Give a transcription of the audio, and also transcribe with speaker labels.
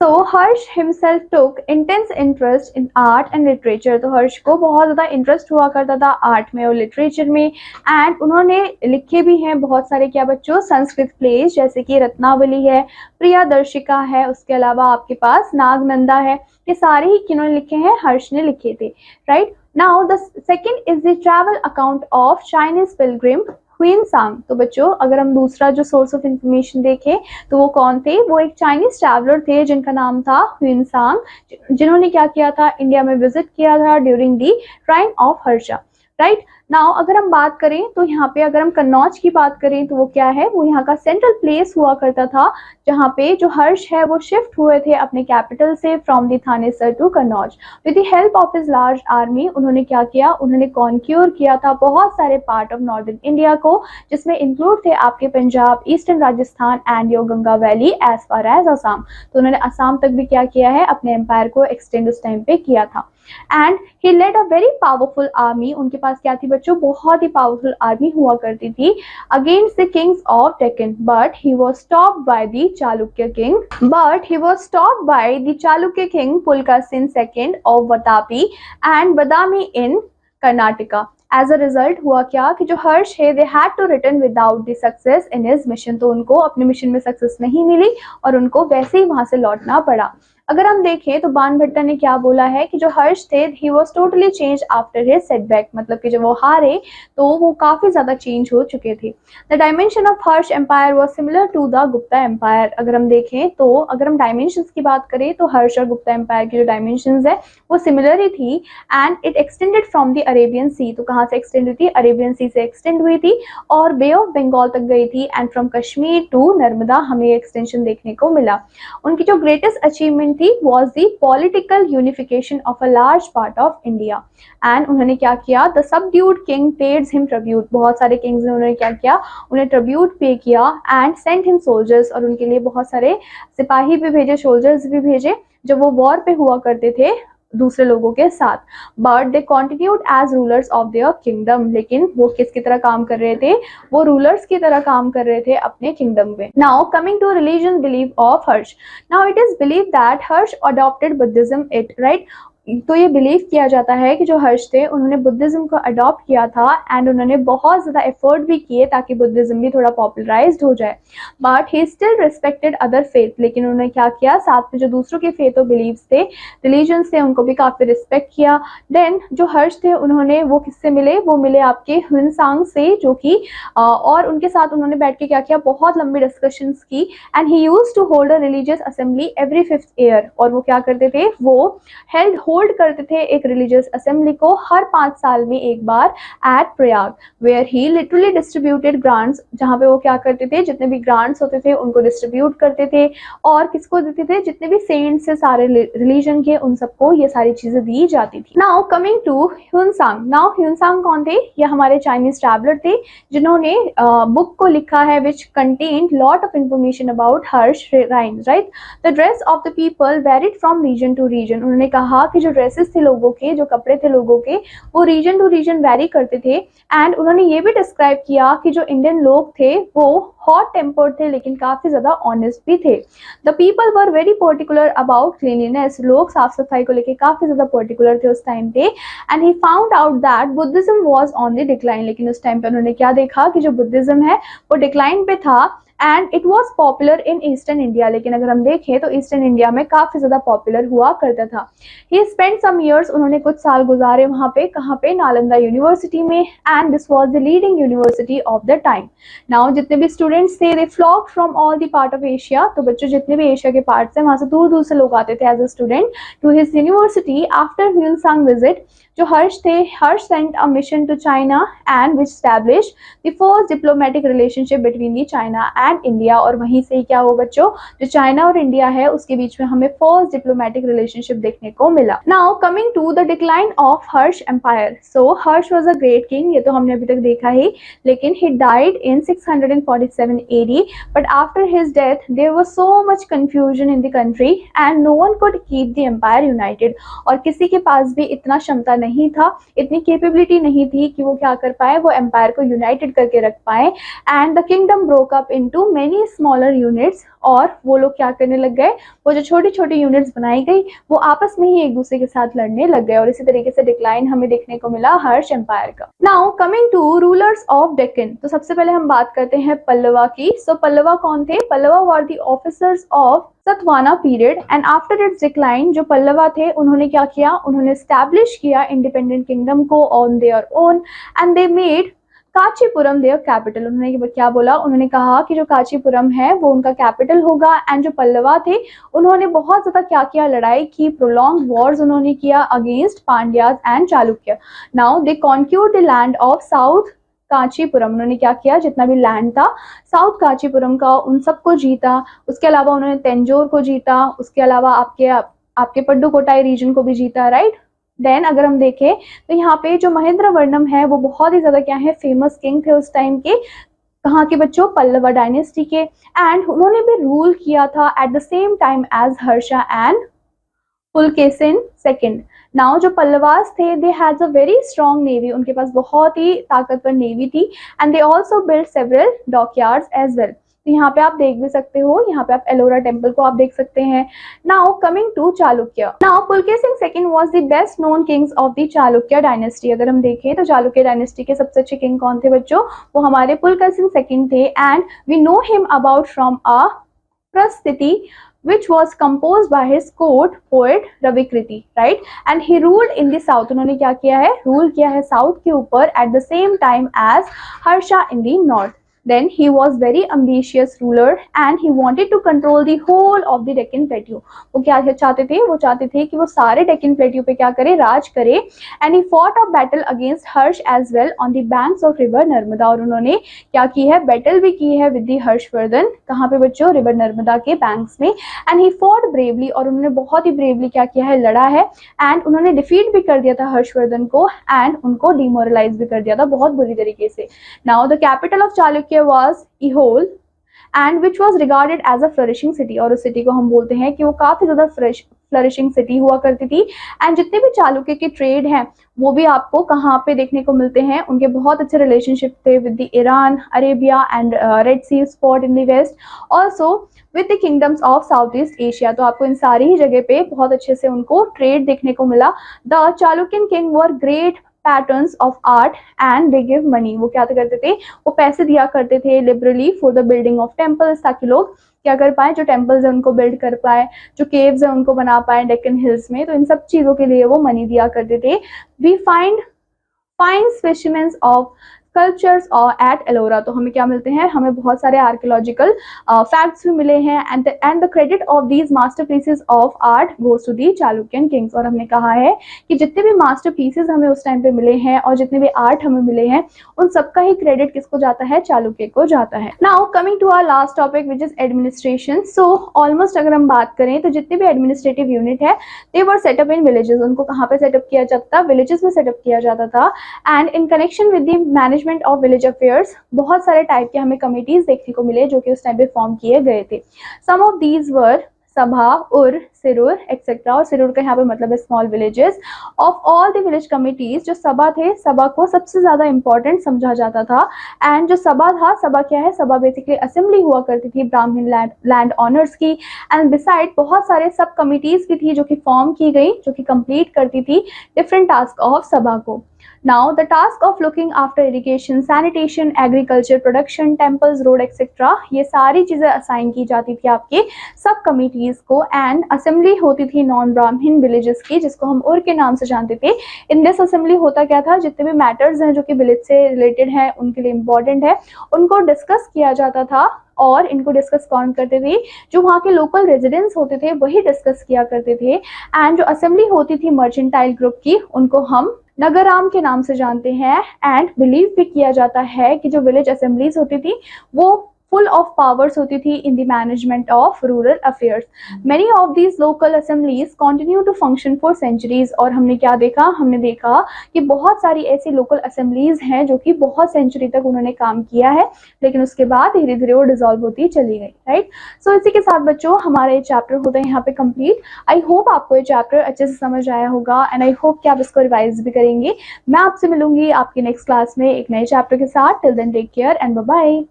Speaker 1: तो Harsha himself took intense interest in art and literature. तो हर्ष को बहुत ज़्यादा इंटरेस्ट हुआ करता था आर्ट में और लिटरेचर में, एंड उन्होंने लिखे भी हैं बहुत सारे क्या बच्चों संस्कृत प्लेस, जैसे कि रत्नावली है, प्रियादर्शिका है, उसके अलावा आपके पास नागनंदा है। ये सारे ही किन्होंने लिखे हैं, हर्ष ने लिखे थे, right. Now the second is the travel account of Chinese pilgrim Hiuen Tsang. तो बच्चों अगर हम दूसरा जो सोर्स ऑफ इंफॉर्मेशन देखें तो वो कौन थे, वो एक चाइनीज ट्रैवलर थे जिनका नाम था ह्वेनसांग, जिन्होंने क्या किया था, इंडिया में विजिट किया था during the reign of Harsha, right. Now अगर हम बात करें तो यहाँ पे अगर हम कन्नौज की बात करें तो वो क्या है, वो यहाँ का सेंट्रल प्लेस हुआ करता था जहाँ पे जो हर्ष है वो शिफ्ट हुए थे अपने कैपिटल से from the Thanesar to Kannauj. With the help of his large army उन्होंने क्या किया, उन्होंने कॉन्क्यूर किया था बहुत सारे पार्ट ऑफ नॉर्दर्न इंडिया को, जिसमें इंक्लूड थे आपके Punjab, eastern Rajasthan and your Ganga valley as far as Assam. तो उन्होंने असम तक भी क्या किया है, अपने एम्पायर को एक्सटेंड उस टाइम पे किया था। And he led a very powerful army, उनके पास क्या थी बच्चों, बहुत ही पावरफुल आर्मी हुआ करती थी against the kings of Deccan, but he was stopped by the Chalukya king Pulakeshin second of Vatapi and Badami in Karnataka. As a result हुआ क्या कि जो हर्ष है they had to return without the success in his mission. तो उनको अपने मिशन में सक्सेस नहीं मिली और उनको वैसे ही वहां से लौटना पड़ा। अगर हम देखें तो बाणभट्टा ने क्या बोला है कि जो हर्ष थे he was totally change after his setback, मतलब कि जब वो हारे तो वो काफी ज्यादा चेंज हो चुके थे। The dimension of Harsha empire was similar to the Gupta empire. अगर हम देखें तो अगर हम डायमेंशंस की बात करें तो हर्ष और गुप्ता एम्पायर की जो डायमेंशंस है वो सिमिलर ही थी, and it extended from the Arabian sea. तो कहाँ से एक्सटेंड हुई थी, अरेबियन सी से एक्सटेंड हुई थी और बे ऑफ बंगाल तक गई थी, and from Kashmir to Narmada हमें एक्सटेंशन देखने को मिला। उनकी जो greatest achievement was the political unification of a large part of India, and उन्होंने क्या किया, the subdued king paid him tribute। बहुत सारे किंग्स ने उन्होंने क्या किया, उन्हें ट्रिब्यूट पे किया, and sent him soldiers, और उनके लिए बहुत सारे सिपाही भी भेजे, सोल्जर्स भी भेजे जब वो वॉर पे हुआ करते थे दूसरे लोगों के साथ। But they continued as rulers of their kingdom, लेकिन वो किसकी तरह काम कर रहे थे, वो रूलर्स की तरह काम कर रहे थे अपने किंगडम में। Now coming to religious belief of Harsha. Now it is believe that Harsha adopted Buddhism, it right. तो ये बिलीव किया जाता है कि जो हर्ष थे उन्होंने बुद्धिज्म को अडॉप्ट किया था, एंड उन्होंने बहुत ज्यादा एफर्ट भी किए ताकि बुद्धिज्म भी थोड़ा पॉपुलराइज्ड हो जाए। But he still respected other faith, लेकिन उन्होंने क्या किया, साथ में जो दूसरों के फेथ और बिलीव्स थे, रिलीजन्स थे, उनको भी काफी रिस्पेक्ट किया। देन जो हर्ष थे उन्होंने वो किससे मिले, वो मिले आपके ह्वेनसांग से, जो कि और उनके साथ उन्होंने बैठ के क्या किया, बहुत लंबी डिस्कशंस की। And he used to hold a religious assembly every 5th year, और वो क्या करते थे, वो होल्ड करते थे एक रिलीजियस असेंबली को हर 5 साल में एक बार at Prayag, where he literally distributed grants, जहां पे वो क्या करते थे, जितने भी ग्रांट्स होते थे उनको डिस्ट्रीब्यूट करते थे, और किसको देते थे, जितने भी सेंट्स से सारे रिलीजन के उन सबको ये सारी चीजें दी जाती थी। Now coming to Hiuen Tsang. Now Hiuen Tsang कौन थे, ये हमारे चाइनीज ट्रैवलर थे जिन्होंने बुक को लिखा है which contained lot of information about Harsha reigns, right. The dress of the people varied from region to region. उन्होंने कहा कि जो ड्रेसेस थे लोगों के, जो कपड़े थे लोगों के, वो रीजन टू रीजन वेरी करते थे। एंड उन्होंने ये भी डिस्क्राइब किया कि जो इंडियन लोग थे वो हॉट टेम्पर्ड थे लेकिन काफी ज्यादा ऑनेस्ट भी थे। The people were very particular about cleanliness, लोग साफ सफाई को लेकर काफी ज्यादा पर्टिकुलर थे उस टाइम पे। And he found out that Buddhism was on the decline, लेकिन उस टाइम पे उन्होंने क्या देखा कि जो बुद्धिज्म है वो डिक्लाइन पे था, and it was popular in eastern India. लेकिन अगर हम देखें तो ईस्टर्न इंडिया में काफी ज्यादा पॉपुलर हुआ करता था। ही स्पेंड सम ईयर्स, उन्होंने कुछ साल गुजारे वहां पे, कहाँ पे, नालंदा यूनिवर्सिटी में, and this was the leading university of the time. Now जितने भी स्टूडेंट्स थे they flock from all the part of Asia. तो बच्चों जितने भी एशिया के पार्ट से वहां से दूर दूर से लोग आते थे as a student to his university after Hiuen Tsang visit. जो हर्ष थे, Harsha sent a mission to China and which establish the first diplomatic relationship between the China and India. और वहीं से क्या हो बच्चों, जो चाइना और इंडिया है उसके बीच में हमें फर्स्ट डिप्लोमेटिक रिलेशनशिप देखने को मिला। Now coming to the decline of Harsha empire. So Harsha was a great king, ये तो हमने अभी तक देखा ही, लेकिन he died in 647 AD, but after his death there was so much confusion in the country and no one could keep the empire united. और किसी के पास भी इतना क्षमता नहीं था, इतनी कैपेबिलिटी नहीं थी कि वो क्या कर पाए, वो एम्पायर को यूनाइटेड करके रख पाए। And the kingdom broke up into into many smaller units, और वो लोग क्या करने लग गए, वो जो छोटी छोटी यूनिट्स बनाई गई वो आपस में ही एक दूसरे के साथ लड़ने लग गए, और इसी तरीके से डिक्लाइन हमें देखने को मिला हर्ष एम्पायर का। Now coming to rulers of Deccan, तो सबसे पहले हम बात करते हैं पल्लवा की। सो पल्लवा कौन थे? Pallava were the officers of Satavahana period, and after it's decline जो पल्लवा थे उन्होंने क्या किया, उन्होंने स्टैब्लिश किया इंडिपेंडेंट किंगडम को on their own, and they made Kanchipuram their capital. उन्होंने क्या बोला, उन्होंने कहा कि जो कांचीपुरम है वो उनका कैपिटल होगा। एंड जो पल्लवा थे उन्होंने बहुत ज्यादा क्या किया, लड़ाई की, प्रोलॉन्ग वॉर्स उन्होंने किया against Pandyas and Chalukya. Now they conquered the land of south Kanchipuram, उन्होंने क्या किया, जितना भी लैंड था साउथ कांचीपुरम का उन सबको जीता। उसके अलावा उन्होंने तेंजोर को जीता, उसके अलावा आपके पड्डुकोट्टाई रीजन को भी जीता, राइट। देन अगर हम देखें तो यहाँ पे जो महेंद्र वर्णम है वो बहुत ही ज्यादा क्या है, फेमस किंग थे उस टाइम के। कहाँ के बच्चों? पल्लवा डायनेस्टी के। एंड उन्होंने भी रूल किया था at the same time as Harsha and Pulakeshin second. Now जो पल्लवास थे they has a very strong navy, उनके पास बहुत ही ताकतवर नेवी थी। And they also build several dockyards as well. तो यहाँ पे आप देख भी सकते हो, यहाँ पे आप एलोरा टेम्पल को आप देख सकते हैं। Now coming to Chalukya, now Pulakeshin second was the best known kings of the Chalukya dynasty. अगर हम देखें तो चालुक्य डायनेस्टी के सबसे अच्छे किंग कौन थे बच्चों? वो हमारे पुलकेशिन सेकंड थे। And we know him about from a prashasti which was composed by his court poet Ravikriti, right? And he ruled in the south, उन्होंने क्या किया है, रूल किया है साउथ के ऊपर at the same time as Harsha in the north. Then he was very ambitious ruler and he wanted to control the whole of the Deccan Plateau. वो क्या चाहते थे? वो चाहते थे कि वो सारे डेक्कन प्लेट्यू पे क्या करे, राज करे। And he fought a battle against Harsh as well on the banks of river Narmada, और उन्होंने क्या की है, बैटल भी की है विद दी हर्षवर्धन। कहाँ पे बच्चों? रिवर नर्मदा के बैंक्स में। एंड ही फॉट ब्रेवली, और उन्होंने बहुत ही ब्रेवली क्या किया है, लड़ा है। एंड उन्होंने डिफीट भी कर दिया था हर्षवर्धन को, एंड उनको डिमोरलाइज भी कर दिया था बहुत बुरी तरीके से। Now the capital of Chalukya was Aihole and which was regarded as a flourishing city, और उस सिटी को हम बोलते हैं कि वो काफी ज्यादा फ्लरिशिंग सिटी हुआ करती थी। एंड जितने भी चालुक्य के ट्रेड हैं वो भी आपको कहाँ पे देखने को मिलते हैं, उनके बहुत अच्छे रिलेशनशिप थे with the Iran, Arabia and Red Sea spot in the west, also with the kingdoms of South East Asia. तो आपको इन सारी ही जगह पे बहुत अच्छे से उनको ट्रेड देखने को मिला। The Chalukyan king were great patterns of art and they give money, वो क्या करते थे, वो पैसे दिया करते थे liberally for the building of temples, ताकि लोग क्या कर पाए, जो टेम्पल्स है उनको बिल्ड कर पाए, जो केव्स है उनको बना पाए डेक्कन हिल्स में। तो इन सब चीजों के लिए वो मनी दिया करते थे। We find fine specimens of sculptures और एट एलोरा, तो हमें क्या मिलते हैं, हमें बहुत सारे आर्कियोलॉजिकल फैक्ट्स भी मिले हैं। And the credit of these masterpieces of art goes to the Chalukyan kings, और हमने कहा है कि जितने भी मास्टरपीसेस हमें उस टाइम पे मिले हैं और जितने भी आर्ट हमें मिले हैं उन सबका ही क्रेडिट किसको जाता है, चालुक्य को जाता है। Now coming to our last topic which is administration. So almost अगर हम बात करें तो जितने भी एडमिनिस्ट्रेटिव यूनिट है दे वर सेटअप इन विलेजेस, उनको कहाँ पे सेटअप किया जाता था, विलेजेस में सेटअप किया जाता था। And in connection with the management of village affairs बहुत सारे टाइप के हमें कमिटीज देखने को मिले जो कि उस टाइम पे फॉर्म किए गए थे। सम ऑफ दीज वर सभा, उर, सिरुर एक्सेट्रा, और सिरुर का यहाँ पे मतलब है small villages. Of all the village committees, जो सभा थे, सभा को सबसे ज्यादा इंपॉर्टेंट समझा जाता था। एंड जो सभा था, सभा क्या है, सभा बेसिकली असेंबली हुआ करती थी ब्राह्मण लैंड ऑनर्स की। एंड बिसाइड बहुत सारे सब कमिटीज भी थी जो कि फॉर्म की गई, जो कि कंप्लीट करती थी डिफरेंट टास्क ऑफ सभा को। Now the task of looking after irrigation, sanitation, agriculture, production, temples, road etc. ये सारी चीजें असाइन की जाती थी आपके सब कमिटीज को। एंड असेंबली होती थी नॉन ब्राह्मण विलेजेस की, जिसको हम उर के नाम से जानते थे। इन दिस असेंबली होता क्या था, जितने भी मैटर्स हैं जो कि विलेज से रिलेटेड है, उनके लिए इम्पोर्टेंट है, उनको डिस्कस किया जाता था। और इनको डिस्कस कौन करते थे, जो वहाँ के लोकल रेजिडेंट्स होते थे वही डिस्कस किया करते थे। एंड जो असेंबली होती थी मर्चेंटाइल ग्रुप की, उनको हम नगराम के नाम से जानते हैं। एंड बिलीव भी किया जाता है कि जो विलेज असेंबलीज होती थी वो full of powers होती थी in the management of rural affairs. Many of these local assemblies continue to function for centuries. और हमने क्या देखा, हमने देखा कि बहुत सारी ऐसी local assemblies हैं जो कि बहुत सेंचुरी तक उन्होंने काम किया है, लेकिन उसके बाद धीरे धीरे वो डिसॉल्व होती चली गई, राइट। सो इसी के साथ बच्चों हमारा ये चैप्टर होता है यहाँ पे कंप्लीट। आई होप आपको ये चैप्टर अच्छे से समझ आया होगा एंड आई होप कि आप इसको रिवाइज भी करेंगे। मैं आपसे मिलूंगी आपकी नेक्स्ट क्लास में एक नए चैप्टर के साथ। Till then take care and bye bye.